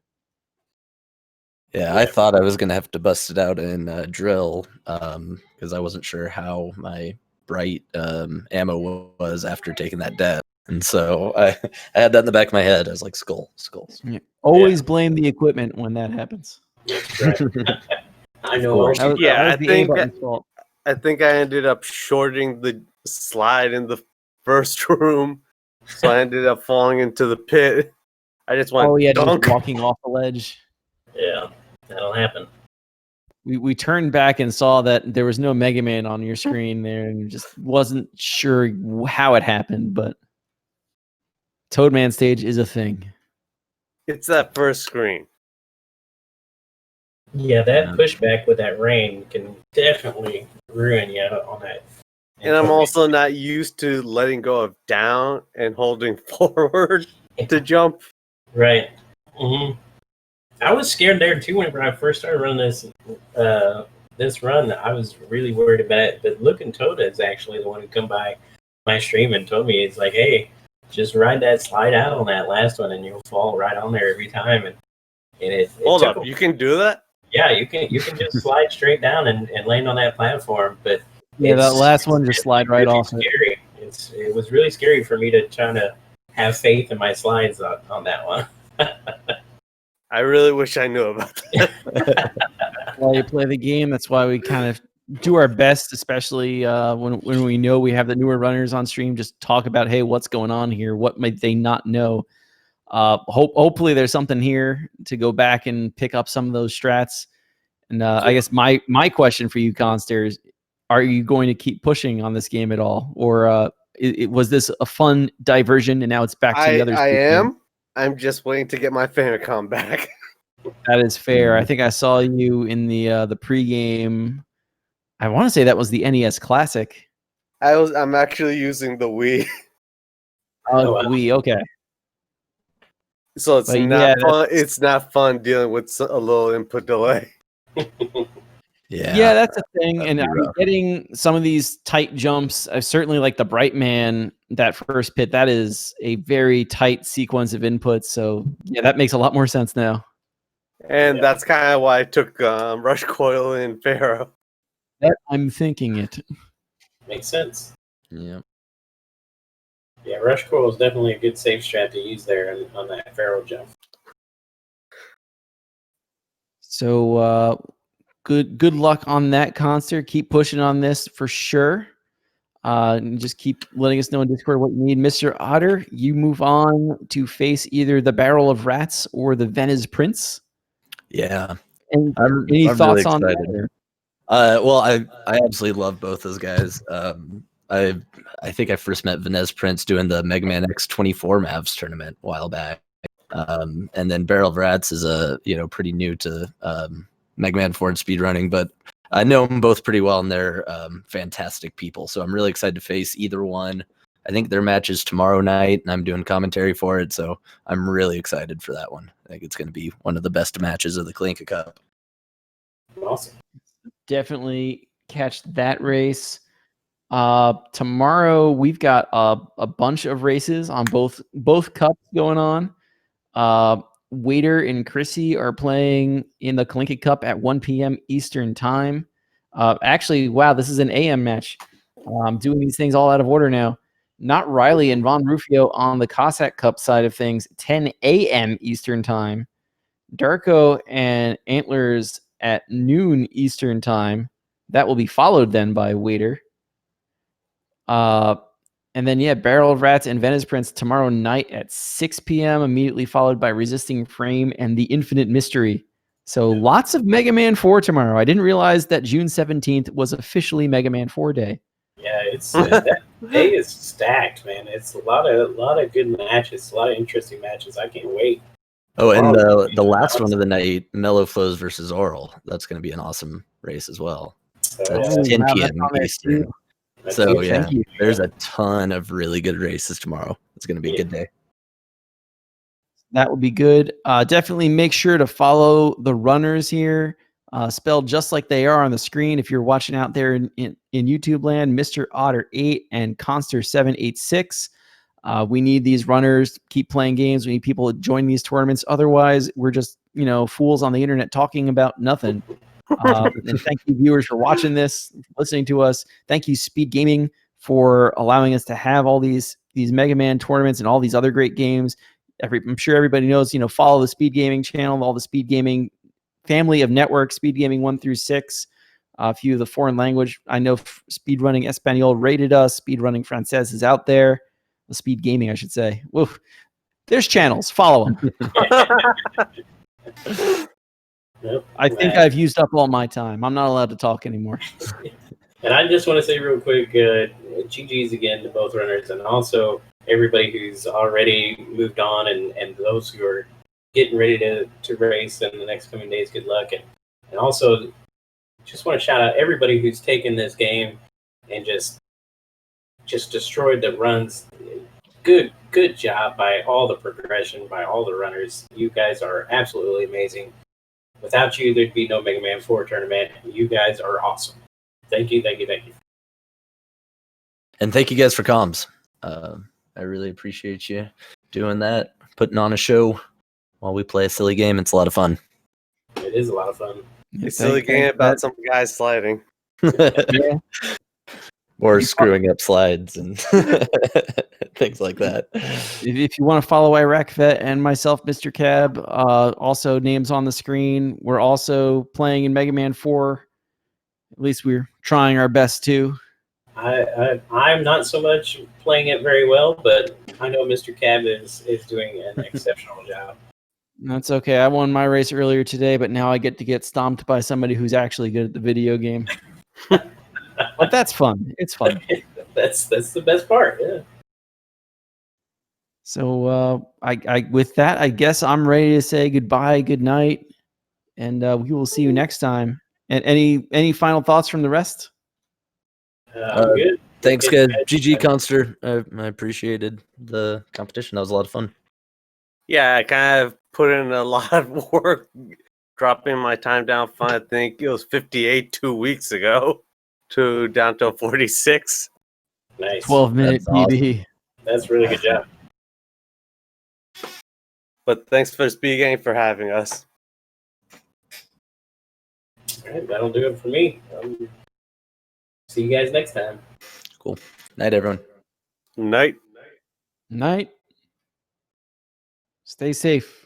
Yeah, I thought I was gonna have to bust it out in drill because I wasn't sure how my bright ammo was after taking that death, and so I had that in the back of my head. I was like, skulls. Yeah. Always blame the equipment when that happens. Right. I know. I think I ended up shorting the slide in the first room, so I ended up falling into the pit. I just went. Just walking off the ledge. Yeah, that'll happen. we turned back and saw that there was no Mega Man on your screen there, and just wasn't sure how it happened. But Toadman stage is a thing. It's that first screen. Yeah, that pushback with that rain can definitely ruin you on that. And I'm also not used to letting go of down and holding forward to jump. Right. Mm-hmm. I was scared there too whenever I first started running this run. I was really worried about it. But Looking Toda is actually the one who come by my stream and told me, it's like, hey, just ride that slide out on that last one and you'll fall right on there every time. And it Hold up, you can do that? Yeah, you can just slide straight down and land on that platform. But yeah, that last one just slide right off. Scary. It was really scary for me to try to have faith in my slides on that one. I really wish I knew about that. While you play the game, that's why we kind of do our best, especially when we know we have the newer runners on stream. Just talk about, hey, what's going on here? What might they not know? Hopefully there's something here to go back and pick up some of those strats. And I guess my question for you, Khanster, is, are you going to keep pushing on this game at all, or was this a fun diversion and now it's back to the other? I am. I'm just waiting to get my Famicom back. That is fair. I think I saw you in the pregame. I want to say that was the NES Classic. I'm actually using the Wii. Oh, the Wii. Okay. So it's not fun. It's not fun dealing with a little input delay. Yeah, that's a thing. And I'm getting some of these tight jumps. I certainly like the Bright Man, that first pit. That is a very tight sequence of inputs. So yeah, that makes a lot more sense now. And that's kind of why I took Rush Coil and Pharaoh. That I'm thinking it. Makes sense. Yeah. Yeah, Rush Coil is definitely a good safe strat to use there on that Pharaoh jump. So good luck on that, Concert. Keep pushing on this for sure. And just keep letting us know in Discord what you need. Mr. Otter, you move on to face either the Barrel of Rats or the Venice Prince. Yeah. And any thoughts really on that? Well, I absolutely love both those guys. I think I first met Vanez Prince doing the Mega Man X24 Mavs tournament a while back. And then Barrel of Rats is pretty new to Mega Man 4 and speedrunning, but I know them both pretty well, and they're fantastic people. So I'm really excited to face either one. I think their match is tomorrow night, and I'm doing commentary for it, so I'm really excited for that one. I think it's going to be one of the best matches of the Kalinka Cup. Awesome. Definitely catch that race. Tomorrow we've got a bunch of races on both cups going on. Waiter and Chrissy are playing in the Kalinka Cup at 1 p.m. Eastern time. Actually, wow, this is an AM match. I'm doing these things all out of order now. Not Riley and Von Rufio on the Cossack Cup side of things, 10 a.m. Eastern time. Darko and Antlers at noon Eastern time. That will be followed then by Waiter. And then, Barrel of Rats and Venice Prince tomorrow night at 6 p.m., immediately followed by Resisting Frame and The Infinite Mystery. So lots of Mega Man 4 tomorrow. I didn't realize that June 17th was officially Mega Man 4 day. Yeah, it's that day is stacked, man. It's a lot of good matches, a lot of interesting matches. I can't wait. Oh, and the last one of the night, Mellow Flows versus Oral. That's going to be an awesome race as well. That's 10 p.m. Eastern. So yeah, there's a ton of really good races tomorrow. It's going to be a good day. That would be good. Definitely make sure to follow the runners here, spelled just like they are on the screen. If you're watching out there in YouTube land, MrOtter8 and Khanster786. We need these runners to keep playing games. We need people to join these tournaments. Otherwise, we're just fools on the internet talking about nothing. And thank you, viewers, for watching this, listening to us. Thank you, SpeedGaming, for allowing us to have all these Mega Man tournaments and all these other great games. I'm sure everybody knows, follow the SpeedGaming channel, all the SpeedGaming family of networks, SpeedGaming 1 through 6. A few of the foreign language. I know Speedrunning Espanol rated us. Speedrunning Francés is out there. SpeedGaming, I should say. Woof. There's channels. Follow them. Yep. I think I've used up all my time. I'm not allowed to talk anymore. And I just want to say real quick, GG's again to both runners, and also everybody who's already moved on, and those who are getting ready to race in the next coming days. Good luck, and also just want to shout out everybody who's taken this game and just destroyed the runs. Good job by all the progression, by all the runners. You guys are absolutely amazing. Without you, there'd be no Mega Man 4 tournament. You guys are awesome. Thank you. And thank you guys for comms. I really appreciate you doing that, putting on a show while we play a silly game. It's a lot of fun. It is a lot of fun. A silly game about some guys sliding. Yeah. Or screwing up slides and things like that. If you want to follow Iraq Vet and myself, Mr. Cab, also names on the screen. We're also playing in Mega Man 4. At least we're trying our best to. I'm not so much playing it very well, but I know Mr. Cab is doing an exceptional job. That's okay. I won my race earlier today, but now I get stomped by somebody who's actually good at the video game. But that's fun. It's fun. That's the best part. Yeah. So I with that, I guess I'm ready to say goodbye, good night, and we will see you next time. And any final thoughts from the rest? Good. Thanks, guys. GG, Conster. I appreciated the competition. That was a lot of fun. Yeah, I kind of put in a lot of work dropping my time down from, I think it was 58 2 weeks ago to down to 46. Nice. 12-minute That's awesome. PB. That's really good job. But thanks for SpeedGaming for having us. All right, that'll do it for me. See you guys next time. Cool. Night, everyone. Night. Night. Stay safe.